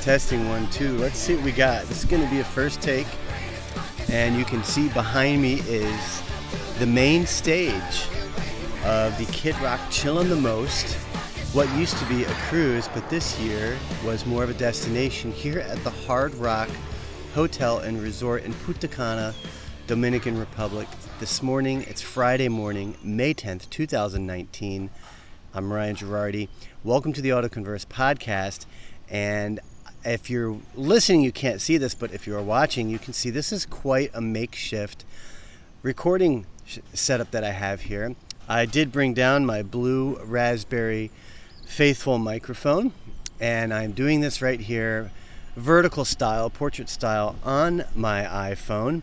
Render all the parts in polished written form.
Testing 1, 2. Let's see what we got. This is going to be a first take. And you can see behind me is the main stage of the Kid Rock Chillin' the Most. What used to be a cruise, but this year was more of a destination here at the Hard Rock Hotel and Resort in Punta Cana, Dominican Republic. This morning, it's Friday morning, May 10th, 2019. I'm Ryan Girardi. Welcome to the AutoConverse Podcast. And if you're listening, you can't see this, but if you're watching, you can see this is quite a makeshift recording setup that I have here. I did bring down my blue raspberry faithful microphone, and I'm doing this right here, vertical style, portrait style, on my iPhone.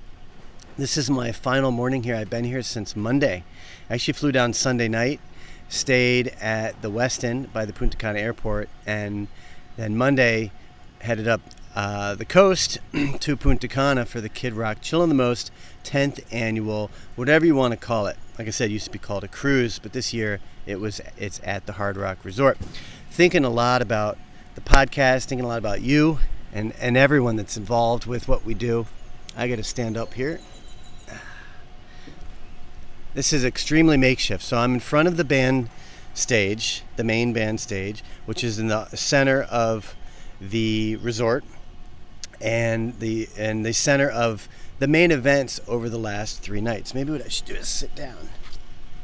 This is my final morning here. I've been here since Monday. I actually flew down Sunday night, stayed at the West End by the Punta Cana airport, and then Monday headed up the coast to Punta Cana for the Kid Rock Chillin' the Most 10th annual, whatever you want to call it. Like I said, it used to be called a cruise, but this year it's at the Hard Rock Resort. Thinking a lot about the podcast, thinking a lot about you and everyone that's involved with what we do. I got to stand up here. This is extremely makeshift. So I'm in front of the band stage, the main band stage, which is in the center of the resort and the center of the main events over the last 3 nights. Maybe what I should do is sit down.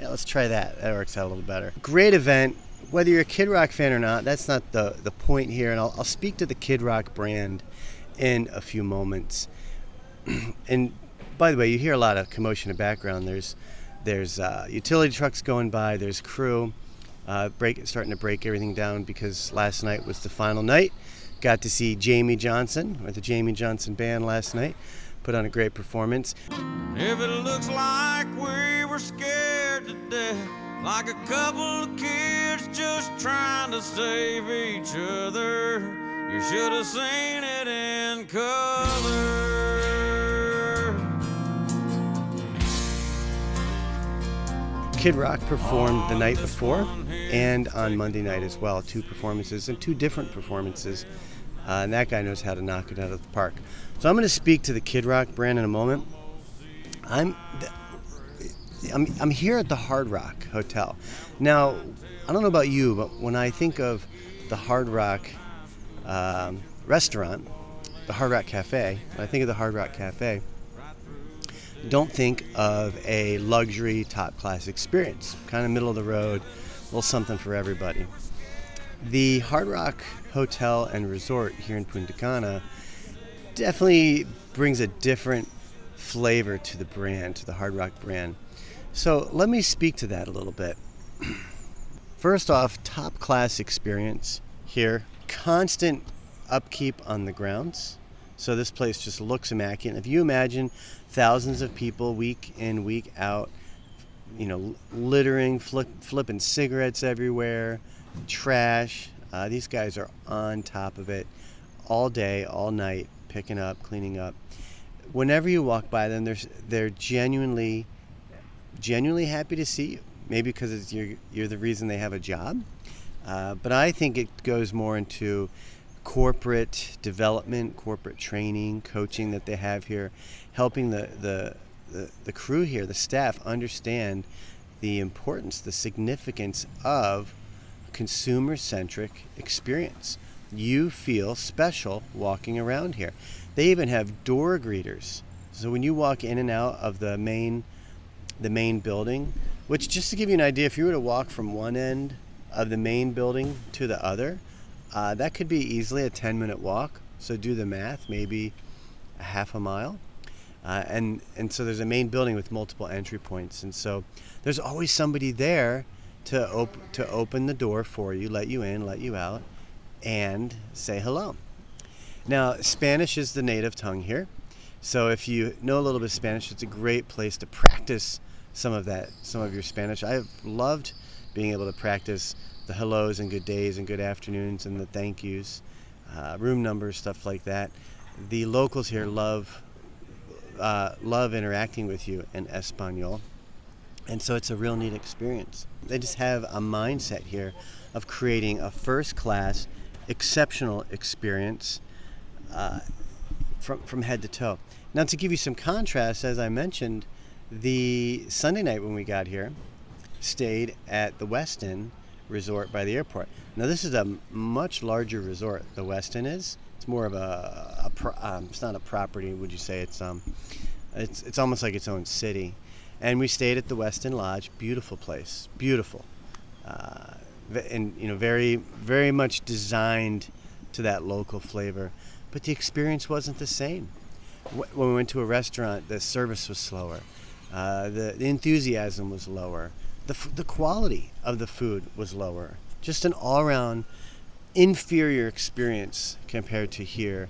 Yeah, let's try that. That works out a little better. Great event. Whether you're a Kid Rock fan or not, that's not the point here. And I'll speak to the Kid Rock brand in a few moments. And by the way, you hear a lot of commotion in the background. There's utility trucks going by. There's crew starting to break everything down because last night was the final night. Got to see Jamie Johnson with the Jamie Johnson Band last night. Put on a great performance. If it looks like we were scared to death, like a couple of kids just trying to save each other, you should have seen it in color. Kid Rock performed the night before and on Monday night as well. 2 performances and 2 different performances. And that guy knows how to knock it out of the park. So I'm going to speak to the Kid Rock brand in a moment. I'm here at the Hard Rock Hotel. Now, I don't know about you, but when I think of the Hard Rock restaurant, the Hard Rock Cafe, when I think of the Hard Rock Cafe, don't think of a luxury top-class experience. Kind of middle of the road, a little something for everybody. The Hard Rock Hotel and Resort here in Punta Cana definitely brings a different flavor to the brand, to the Hard Rock brand. So let me speak to that a little bit. First off, top-class experience here. Constant upkeep on the grounds. So this place just looks immaculate. If you imagine thousands of people week in, week out, littering, flipping cigarettes everywhere, trash. These guys are on top of it all day, all night, picking up, cleaning up. Whenever you walk by them, they're genuinely happy to see you. Maybe because you're the reason they have a job. But I think it goes more into corporate development, corporate training, coaching that they have here, helping the crew here, the staff, understand the importance, the significance of consumer-centric experience. You feel special walking around here. They even have door greeters. So when you walk in and out of the main building, which, just to give you an idea, if you were to walk from one end of the main building to the other, that could be easily a 10-minute walk. So do the math, maybe a half a mile. And so there's a main building with multiple entry points. And so there's always somebody there to open the door for you, let you in, let you out, and say hello. Now, Spanish is the native tongue here. So if you know a little bit of Spanish, it's a great place to practice some of your Spanish. I have loved being able to practice the hellos and good days and good afternoons and the thank yous, room numbers, stuff like that. The locals here love interacting with you in Espanol. And so it's a real neat experience. They just have a mindset here of creating a first-class, exceptional experience from head to toe. Now, to give you some contrast, as I mentioned, the Sunday night when we got here, stayed at the Westin Resort by the airport. Now, this is a much larger resort. The Westin is. It's more of it's not a property, would you say? It's almost like its own city. And we stayed at the Westin Lodge. Beautiful place. Beautiful. And very, very much designed to that local flavor. But the experience wasn't the same. When we went to a restaurant, the service was slower. The enthusiasm was lower. The quality of the food was lower. Just an all-around inferior experience compared to here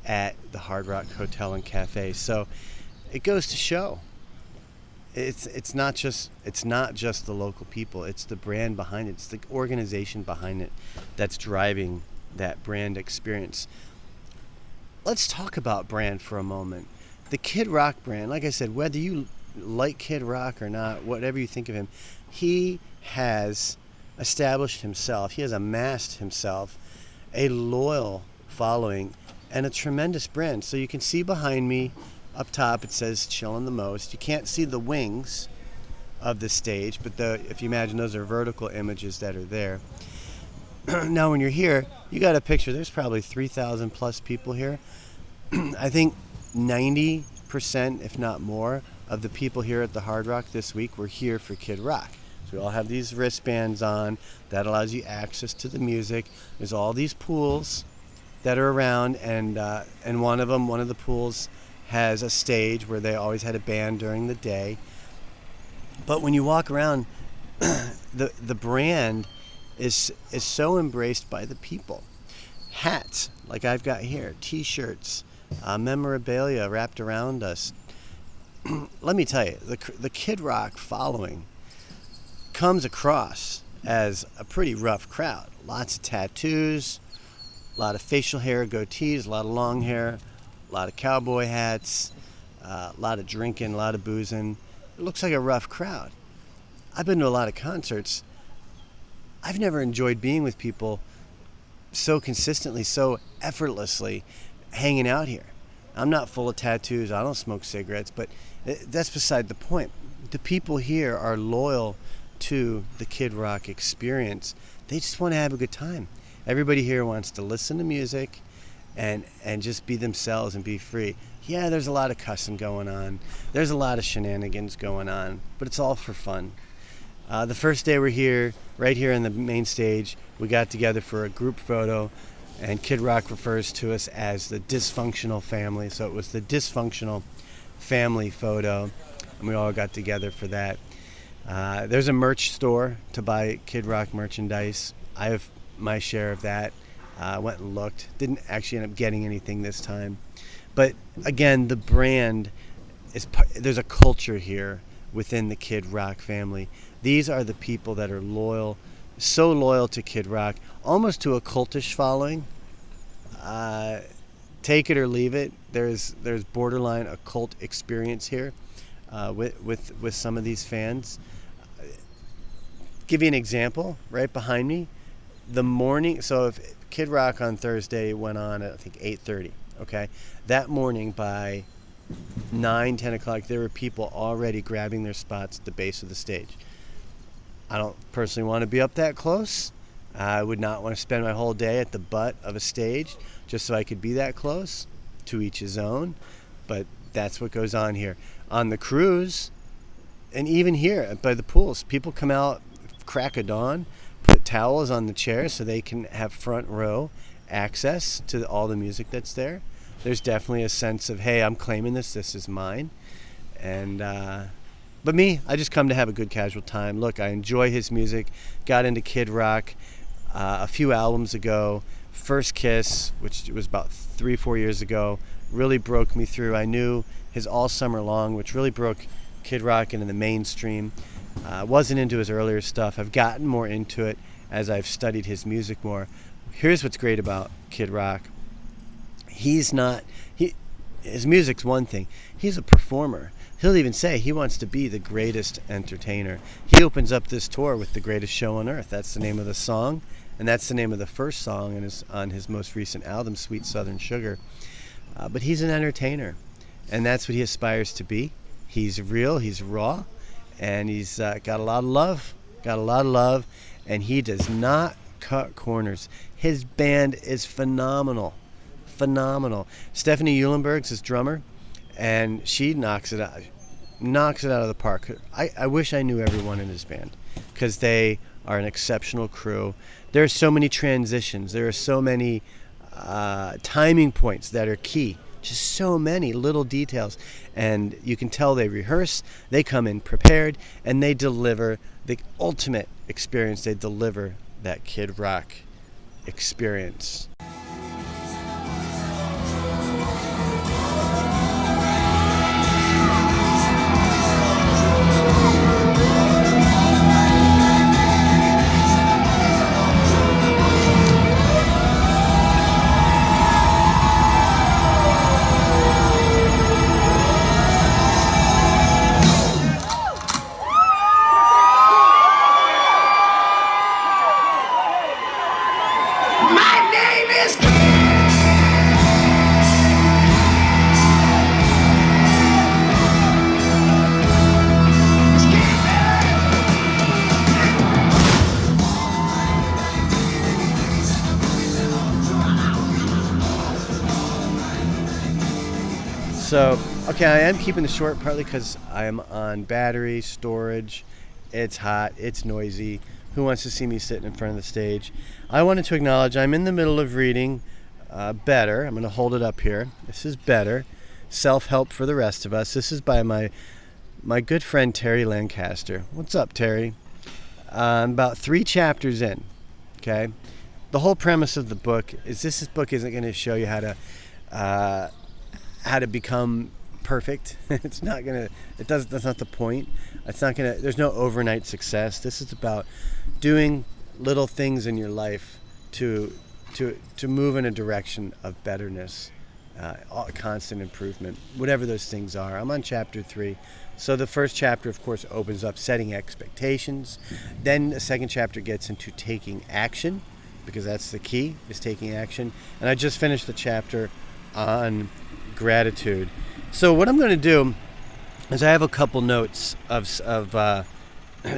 at the Hard Rock Hotel and Cafe. So it goes to show it's not just the local people. It's the brand behind it. It's the organization behind it that's driving that brand experience. Let's talk about brand for a moment. The Kid Rock brand, like I said, whether you like Kid Rock or not, whatever you think of him, he has established himself, he has amassed himself a loyal following and a tremendous brand. So you can see behind me up top it says Chillin the Most. You can't see the wings of the stage, but if you imagine, those are vertical images that are there. Now when you're here, you got a picture, there's probably 3,000 plus people here. I think 90%, if not more, of the people here at the Hard Rock this week were here for Kid Rock. So we all have these wristbands on that allows you access to the music. There's all these pools that are around, and one of the pools has a stage where they always had a band during the day. But when you walk around, the brand is so embraced by the people. Hats, like I've got here, T-shirts, memorabilia wrapped around us. Let me tell you, the Kid Rock following comes across as a pretty rough crowd. Lots of tattoos, a lot of facial hair, goatees, a lot of long hair, a lot of cowboy hats, a lot of drinking, a lot of boozing. It looks like a rough crowd. I've been to a lot of concerts. I've never enjoyed being with people so consistently, so effortlessly hanging out here. I'm not full of tattoos. I don't smoke cigarettes, but that's beside the point. The people here are loyal to the Kid Rock experience. They just want to have a good time. Everybody here wants to listen to music and just be themselves and be free. Yeah, there's a lot of cussing going on. There's a lot of shenanigans going on, but it's all for fun. The first day we're here, right here on the main stage, we got together for a group photo, and Kid Rock refers to us as the dysfunctional family. So it was the dysfunctional family photo, and we all got together for that. There's a merch store to buy Kid Rock merchandise. I have my share of that. Went and looked. Didn't actually end up getting anything this time. But again, the brand there's a culture here within the Kid Rock family. These are the people that are loyal, so loyal to Kid Rock, almost to a cultish following. Take it or leave it. There's borderline a cult experience here with some of these fans. Give you an example. Right behind me, the morning. So if Kid Rock on Thursday went on at I think 8:30. Okay, that morning by 9-10 o'clock, there were people already grabbing their spots at the base of the stage. I don't personally want to be up that close. I would not want to spend my whole day at the butt of a stage just so I could be that close. To each his own, but that's what goes on here. On the cruise, and even here by the pools, people come out crack of dawn, put towels on the chairs so they can have front row access to all the music that's there. There's definitely a sense of, hey, I'm claiming this is mine. And but me, I just come to have a good casual time. Look, I enjoy his music. Got into Kid Rock a few albums ago. First Kiss, which was about 3-4 years ago, really broke me through. I knew his All Summer Long, which really broke Kid Rock into the mainstream. Wasn't into his earlier stuff. I've gotten more into it as I've studied his music more. Here's what's great about Kid Rock. His music's one thing. He's a performer. He'll even say he wants to be the greatest entertainer. He opens up this tour with The Greatest Show on Earth. That's the name of the song. and that's the name of the first song on his most recent album, Sweet Southern Sugar. But he's an entertainer, and that's what he aspires to be. He's real, he's raw, and he's got a lot of love, and he does not cut corners. His band is phenomenal. Stephanie Eulenberg's his drummer, and she knocks it out of the park. I wish I knew everyone in his band, because they are an exceptional crew. There are so many transitions. There are so many timing points that are key. Just so many little details. And you can tell they rehearse, they come in prepared, and they deliver the ultimate experience. They deliver that Kid Rock experience. So, okay, I am keeping it short partly because I am on battery, storage, it's hot, it's noisy. Who wants to see me sitting in front of the stage? I wanted to acknowledge I'm in the middle of reading Better. I'm going to hold it up here. This is Better, Self-Help for the Rest of Us. This is by my good friend Terry Lancaster. What's up, Terry? I'm about 3 chapters in, okay? The whole premise of the book is this book isn't going to show you how to become perfect. It's not gonna. That's not the point. It's not gonna. There's no overnight success. This is about doing little things in your life to move in a direction of betterness, constant improvement, whatever those things are. I'm on chapter 3. So the first chapter, of course, opens up setting expectations. Then the second chapter gets into taking action, because that's the key, is taking action. And I just finished the chapter on gratitude. So what I'm going to do is I have a couple notes of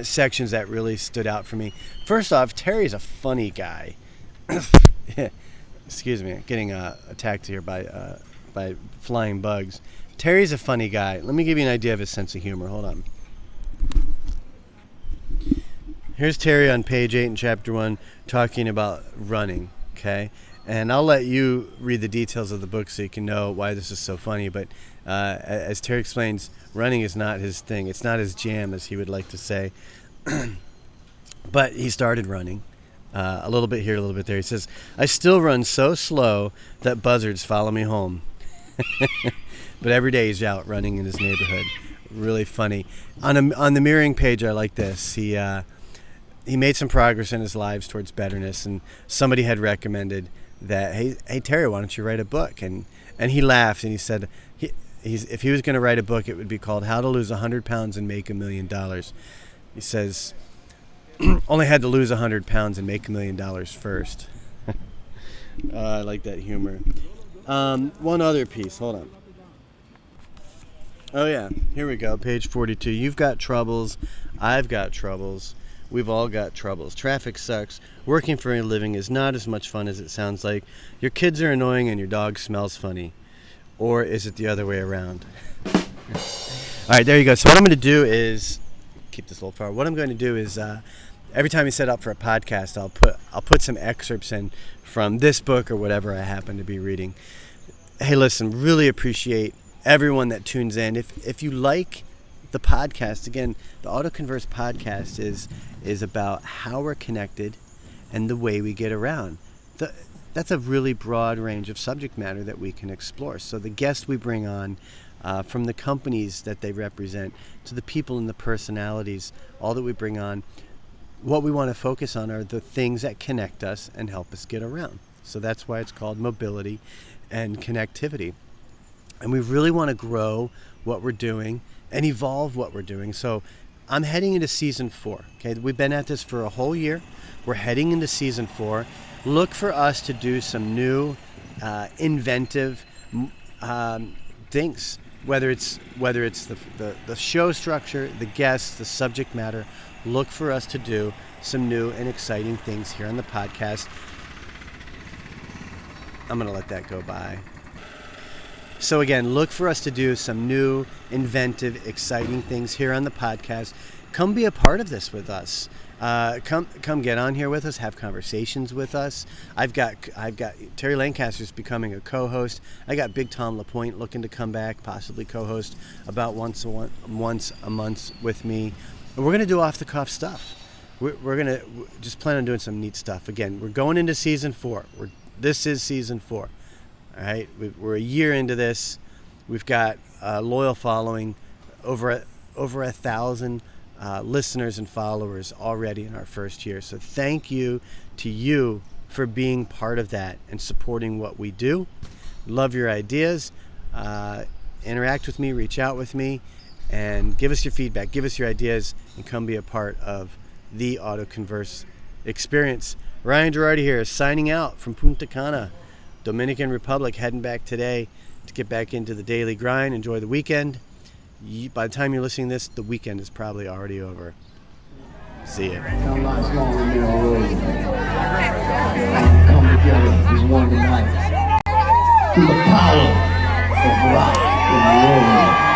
sections that really stood out for me. First off, Terry's a funny guy. Excuse me, getting attacked here by flying bugs. Terry's a funny guy. Let me give you an idea of his sense of humor. Hold on. Here's Terry on page 8 in chapter 1 talking about running, okay? And I'll let you read the details of the book so you can know why this is so funny. But as Terry explains, running is not his thing. It's not his jam, as he would like to say. But he started running. A little bit here, a little bit there. He says, I still run so slow that buzzards follow me home. But every day he's out running in his neighborhood. Really funny. On the mirroring page, I like this. He made some progress in his lives towards betterness, and somebody had recommended that, hey Terry, why don't you write a book? And he laughed and he said, if he was going to write a book, it would be called How to Lose 100 Pounds and Make $1 Million. He says, only had to lose 100 pounds and make $1 million first. I like that humor. One other piece. Hold on. Oh, yeah. Here we go. Page 42. You've got troubles. I've got troubles. We've all got troubles. Traffic sucks. Working for a living is not as much fun as it sounds like. Your kids are annoying and your dog smells funny. Or is it the other way around? All right, there you go. So what I'm going to do is keep this a little far. What I'm going to do is every time you set up for a podcast, I'll put some excerpts in from this book or whatever I happen to be reading. Hey, listen, really appreciate everyone that tunes in. If you like the podcast, again, the AutoConverse Podcast is about how we're connected and the way we get around. That's a really broad range of subject matter that we can explore. So the guests we bring on, from the companies that they represent to the people and the personalities, all that we bring on, what we want to focus on are the things that connect us and help us get around. So that's why it's called mobility and connectivity. And we really want to grow what we're doing and evolve what we're doing. So I'm heading into season 4. Okay, we've been at this for a whole year. We're heading into season 4. Look for us to do some new, inventive things. Whether it's the show structure, the guests, the subject matter. Look for us to do some new and exciting things here on the podcast. I'm going to let that go by. So again, look for us to do some new, inventive, exciting things here on the podcast. Come be a part of this with us. Come get on here with us. Have conversations with us. I've got Terry Lancaster's becoming a co-host. I got Big Tom LaPointe looking to come back, possibly co-host about once a month with me. And we're gonna do off the cuff stuff. We're gonna just plan on doing some neat stuff. Again, we're going into season 4. This is season 4. All right, we're a year into this. We've got a loyal following, over 1,000 listeners and followers already in our first year. So thank you to you for being part of that and supporting what we do. Love your ideas. Interact with me, reach out with me, and give us your feedback. Give us your ideas and come be a part of the AutoConverse experience. Ryan Girardi here, signing out from Punta Cana, Dominican Republic, heading back today to get back into the daily grind, enjoy the weekend. By the time you're listening to this, the weekend is probably already over. See ya. Come together as one tonight through the power of rock and roll.